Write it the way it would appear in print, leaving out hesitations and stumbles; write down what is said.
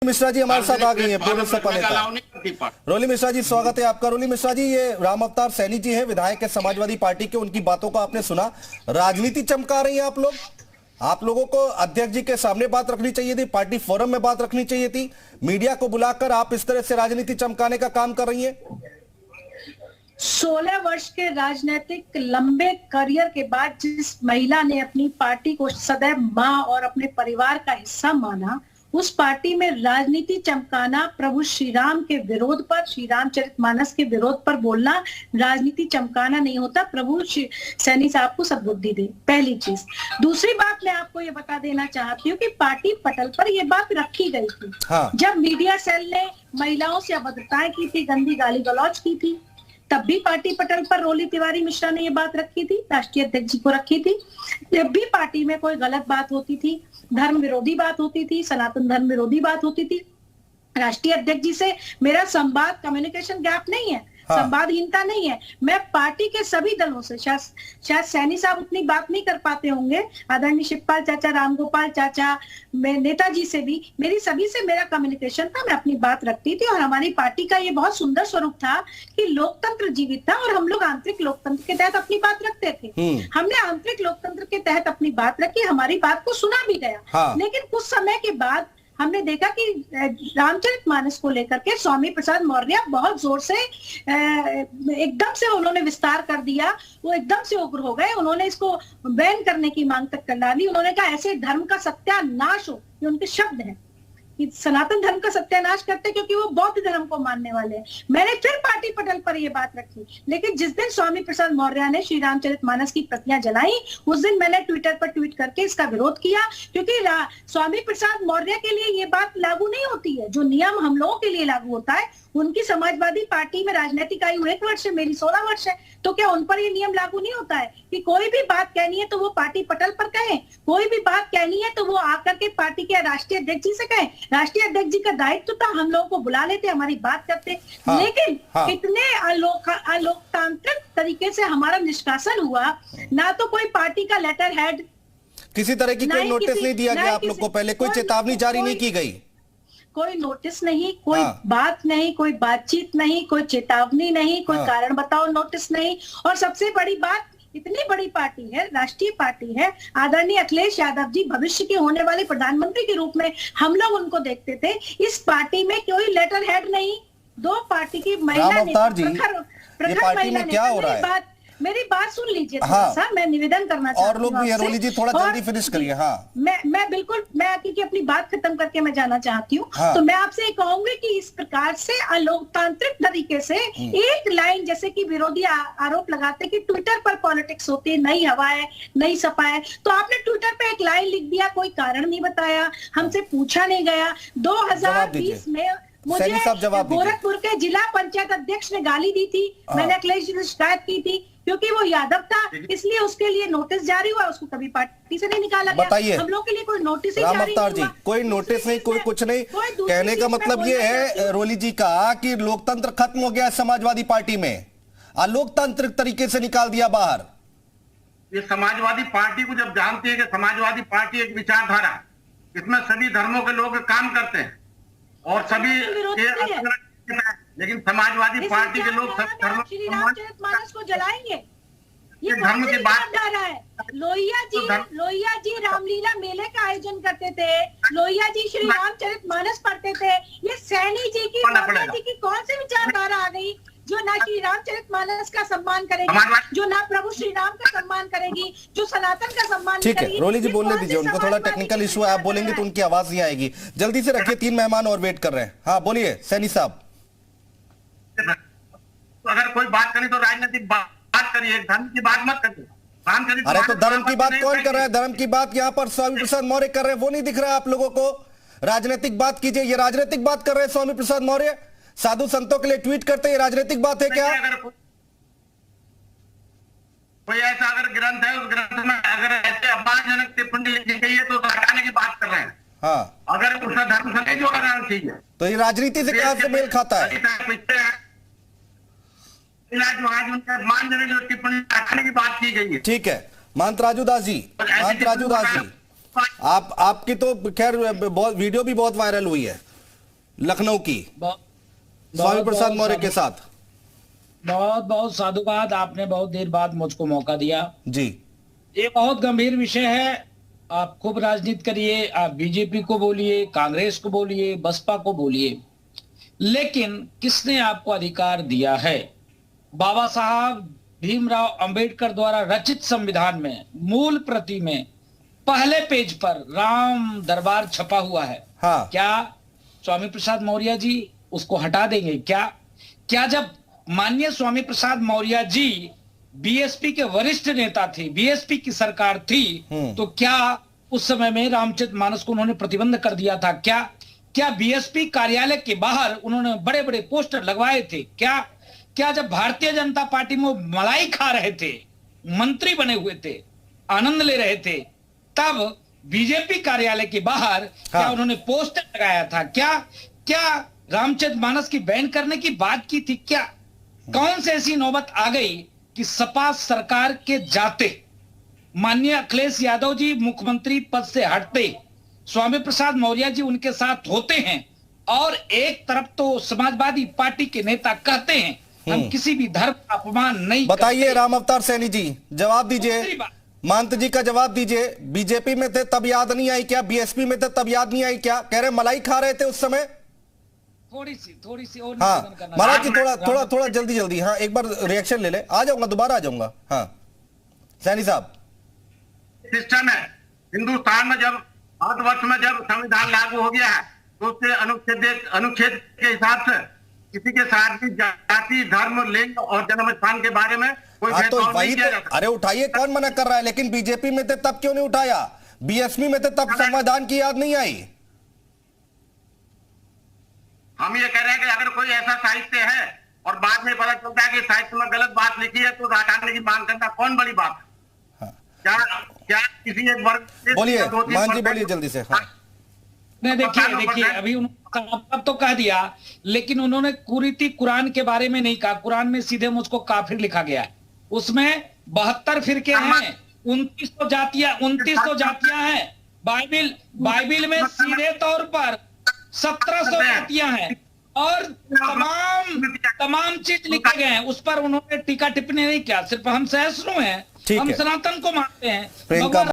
मिश्रा जी हमारे साथ आ गई हैं, पूर्व सपा नेता रोली मिश्रा जी, स्वागत है आपका। रोली मिश्रा जी, ये राम अवतार सैनी जी है, विधायक है समाजवादी पार्टी के, उनकी बातों को आपने सुना, राजनीति चमका रही है आप लोग। आप लोगों को अध्यक्ष जी के सामने बात रखनी चाहिए थी, पार्टी फोरम में बात रखनी चाहिए थी, मीडिया को बुलाकर आप इस तरह से राजनीति चमकाने का काम कर रही है। 16 वर्ष के राजनीतिक लंबे करियर के बाद जिस महिला ने अपनी पार्टी को सदैव मां और अपने परिवार का हिस्सा माना, उस पार्टी में राजनीति चमकाना, प्रभु श्री राम के विरोध पर, श्री रामचरितमानस के विरोध पर बोलना राजनीति चमकाना नहीं होता। प्रभु सैनी साहब को सद्बुद्धि दे, पहली चीज। दूसरी बात मैं आपको ये बता देना चाहती हूँ कि पार्टी पटल पर ये बात रखी गई थी। हाँ। जब मीडिया सेल ने महिलाओं से अभद्रताएं की थी, गंदी गाली गलौज की थी, तब भी पार्टी पटल पर रोली तिवारी मिश्रा ने ये बात रखी थी, राष्ट्रीय अध्यक्ष जी को रखी थी। जब भी पार्टी में कोई गलत बात होती थी, धर्म विरोधी बात होती थी, सनातन धर्म विरोधी बात होती थी, राष्ट्रीय अध्यक्ष जी से मेरा संवाद, कम्युनिकेशन गैप नहीं है, हाँ। संवादहीनता नहीं है। मैं पार्टी के सभी दलों से, शायद सैनी साहब उतनी बात नहीं कर पाते होंगे, आदरणीय शिवपाल चाचा, रामगोपाल चाचा, नेताजी से भी, मेरी सभी से मेरा कम्युनिकेशन था, मैं अपनी बात रखती थी। और हमारी पार्टी का ये बहुत सुंदर स्वरूप था कि लोकतंत्र जीवित था और हम लोग आंतरिक लोकतंत्र के तहत अपनी बात रखते थे। हमने आंतरिक लोकतंत्र के तहत अपनी बात रखी, हमारी बात को सुना भी गया। हाँ। लेकिन कुछ समय के बाद हमने देखा कि रामचरितमानस को लेकर के स्वामी प्रसाद मौर्य बहुत जोर से एकदम से उन्होंने विस्तार कर दिया, वो एकदम से उग्र हो गए, उन्होंने इसको बैन करने की मांग तक कर डाली। उन्होंने कहा ऐसे धर्म का सत्यानाश हो, ये उनके शब्द हैं कि सनातन धर्म का सत्यानाश करते क्योंकि वो बौद्ध धर्म को मानने वाले हैं। मैंने फिर पार्टी पटल पर ये बात रखी, लेकिन जिस दिन स्वामी प्रसाद मौर्य ने श्री रामचरितमानस की प्रतियां जलाई, उस दिन मैंने ट्विटर पर ट्वीट करके इसका विरोध किया, क्योंकि स्वामी प्रसाद मौर्य के लिए ये बात लागू नहीं होती है। जो नियम हम लोगों के लिए लागू होता है, उनकी समाजवादी पार्टी में राजनीतिक आयु 1 वर्ष है, मेरी 16 वर्ष है, तो क्या उन पर ये नियम लागू नहीं होता है कि कोई भी बात कहनी है तो वो पार्टी पटल पर कहें, कोई भी बात कहनी है तो वो आकर के पार्टी के राष्ट्रीय अध्यक्ष जी से कहें। राष्ट्रीय अध्यक्ष जी का दायित्व था हम लोगों को बुला लेते, हमारी बात करते। हाँ, लेकिन हाँ। इतने अलोकतांत्रिक तरीके से हमारा निष्कासन हुआ, ना तो कोई पार्टी का लेटर हेड, किसी तरह की कोई नोटिस नहीं दिया गया आप लोग को, पहले कोई चेतावनी जारी नहीं की गई, कोई नोटिस नहीं, कोई बात नहीं, कोई बातचीत नहीं, कोई चेतावनी नहीं, कोई कारण बताओ नोटिस नहीं। और सबसे बड़ी बात, इतनी बड़ी पार्टी है, राष्ट्रीय पार्टी है, आदरणीय अखिलेश यादव जी भविष्य के होने वाले प्रधानमंत्री के रूप में हम लोग उनको देखते थे। इस पार्टी में कोई लेटर हेड नहीं, 2 पार्टी की महिला में क्या हो रहा है? मेरी बात सुन लीजिए, हाँ। मैं निवेदन करना चाहती हूँ। और लोग भी है, रोली जी थोड़ा जल्दी फिनिश करिए। हाँ। मैं बिल्कुल, मैं क्योंकि अपनी बात खत्म करके मैं जाना चाहती हूँ। हाँ। तो मैं आपसे कहूंगी कि इस प्रकार से अलोकतांत्रिक तरीके से एक लाइन, जैसे कि विरोधी आरोप लगाते कि ट्विटर पर पॉलिटिक्स होती है, नई हवा है, नई सपा है, तो आपने ट्विटर पे एक लाइन लिख दिया, कोई कारण नहीं बताया, हमसे पूछा नहीं गया। 2020 में मुझे गोरखपुर के जिला पंचायत अध्यक्ष ने गाली दी थी, मैंने अखिलेश जी से शिकायत की थी, क्योंकि वो यादव था, इसलिए उसके लिए नोटिस जारी हुआ, उसको कभी पार्टी से नहीं निकाला गया। बताइए, हम लोग के लिए कोई नोटिस राम अवतार जी, कोई नोटिस नहीं, कोई कुछ नहीं। कहने का मतलब ये है रोली जी का कि लोकतंत्र खत्म हो गया समाजवादी पार्टी में, अलोकतांत्रिक तरीके से निकाल दिया बाहर। ये समाजवादी पार्टी को जब जानती है कि समाजवादी पार्टी एक विचारधारा, इसमें सभी धर्मों के लोग काम करते हैं और सभी लेकिन समाजवादी पार्टी के लोग सब रामचरितमानस को जलाएंगे, ये धर्म की बात कर रहा है। लोहिया जी रामलीला मेले का आयोजन करते थे, लोहिया जी श्री रामचरितमानस पढ़ते थे। ये सैनी जी की कौन सी विचारधारा आ गई जो ना श्री रामचरितमानस का सम्मान करेगी, जो ना प्रभु श्री राम का सम्मान करेगी, जो सनातन का सम्मान ठीक है, रोली जी बोलने दीजिए, उनको थोड़ा टेक्निकल इशू है, आप बोलेंगे तो उनकी आवाज नहीं आएगी। जल्दी से रखिए, 3 मेहमान और वेट कर रहे हैं। हाँ बोलिए सैनी साहब। तो अगर कोई बात करें तो राजनीतिक बात करिए, धर्म की बात मत करिए। अरे तो धर्म की बात कौन कर रहा है? धर्म की बात यहाँ पर स्वामी प्रसाद मौर्य कर रहे हैं, वो नहीं दिख रहा है आप लोगों को? राजनीतिक बात कीजिए, ये राजनीतिक बात कर रहे हैं स्वामी प्रसाद मौर्य, साधु संतों के लिए ट्वीट करते हैं, राजनीतिक बात है क्या? कोई ऐसा अगर ग्रंथ है, उस ग्रंथ में अगर ऐसे अपमानजनक टिप्पणी लिखी गई है तो हटाने की बात कर रहे हैं। हाँ, अगर उसका धर्म से नहीं जोड़ा ठीक है, तो ये राजनीति से कहां से मेल खाता है? आज उनका अपमानजनक टिप्पणी हटाने की बात की गई है। ठीक है, महंत राजू दास जी, महंत राजू दास जी, आपकी तो खैर वीडियो भी बहुत वायरल हुई है, लखनऊ की स्वामी बहुत प्रसाद बहुत मौर्य के साथ। बहुत बहुत साधुवाद, आपने बहुत देर बाद मुझको मौका दिया। जी, ये बहुत गंभीर विषय है। आप खूब राजनीति करिए, आप बीजेपी को बोलिए, कांग्रेस को बोलिए, बसपा को बोलिए, लेकिन किसने आपको अधिकार दिया है? बाबा साहब भीमराव अंबेडकर द्वारा रचित संविधान में मूल प्रति में पहले पेज पर राम दरबार छपा हुआ है। हाँ। क्या स्वामी प्रसाद मौर्य जी उसको हटा देंगे? क्या जब माननीय स्वामी प्रसाद मौर्य जी बीएसपी के वरिष्ठ नेता थे, बीएसपी की सरकार थी, तो क्या उस समय में रामचरितमानस को उन्होंने प्रतिबंध कर दिया था? क्या बीएसपी कार्यालय के बाहर उन्होंने बड़े बड़े पोस्टर लगवाए थे? क्या जब भारतीय जनता पार्टी में मलाई खा रहे थे, मंत्री बने हुए थे, आनंद ले रहे थे, तब बीजेपी कार्यालय के बाहर क्या उन्होंने पोस्टर लगाया था? क्या रामचरितमानस की बैन करने की बात की थी? क्या कौन से ऐसी नौबत आ गई कि सपा सरकार के जाते माननीय अखिलेश यादव जी मुख्यमंत्री पद से हटते, स्वामी प्रसाद मौर्य जी उनके साथ होते हैं, और एक तरफ तो समाजवादी पार्टी के नेता कहते हैं हम किसी भी धर्म का अपमान नहीं करते। बताइए राम अवतार सैनी जी, जवाब दीजिए, दूसरी बात, महंत जी का जवाब दीजिए। बीजेपी में थे तब याद नहीं आई क्या? बीएसपी में थे तब याद नहीं आई क्या? कह रहे मलाई खा रहे थे उस समय। थोड़ी सी और हाँ निवेदन करना महाराज जी, चाहूंगा। थोड़ा जल्दी। हाँ, एक बार रिएक्शन ले ले, आ जाऊंगा, दोबारा आ जाऊंगा। हाँ सैनी साहब। सिस्टम है हिंदुस्तान में, जब भारतवर्ष में जब संविधान लागू हो गया है तो उसके अनुच्छेद के हिसाब से किसी के साथ भी जाति, धर्म, लिंग और जन्म स्थान के बारे में कोई तो भेदभाव वही नहीं किया तो, जाता। अरे उठाइए, कौन मना कर रहा है? लेकिन बीजेपी में थे तब क्यों नहीं उठाया? बीएसपी में थे तब संविधान की याद नहीं आई? हम ये कह रहे हैं कि अगर कोई ऐसा साहित्य है और बाद में पता चलता है कि साहित्य में गलत बात लिखी है तो हटाने की मांग करना कौन बड़ी बात है? क्या किसी एक वर्ग, बोलिए मान जी, बोलिए जल्दी से। हाँ। नहीं, देखिए अभी उन्होंने तो कह दिया, लेकिन उन्होंने कुरीति कुरान के बारे में नहीं कहा। कुरान में सीधे मुझको काफिर लिखा गया है, उसमें 72 फिरके हैं, 2900 जातियां हैं। बाइबिल में सीधे तौर पर 1700 जातियां हैं और तमाम चीज लिखे गए हैं। उस पर उन्होंने टीका टिप्पणी नहीं किया। सिर्फ हम सहिष्णु हैं, हम सनातन को मानते हैं। प्रियंका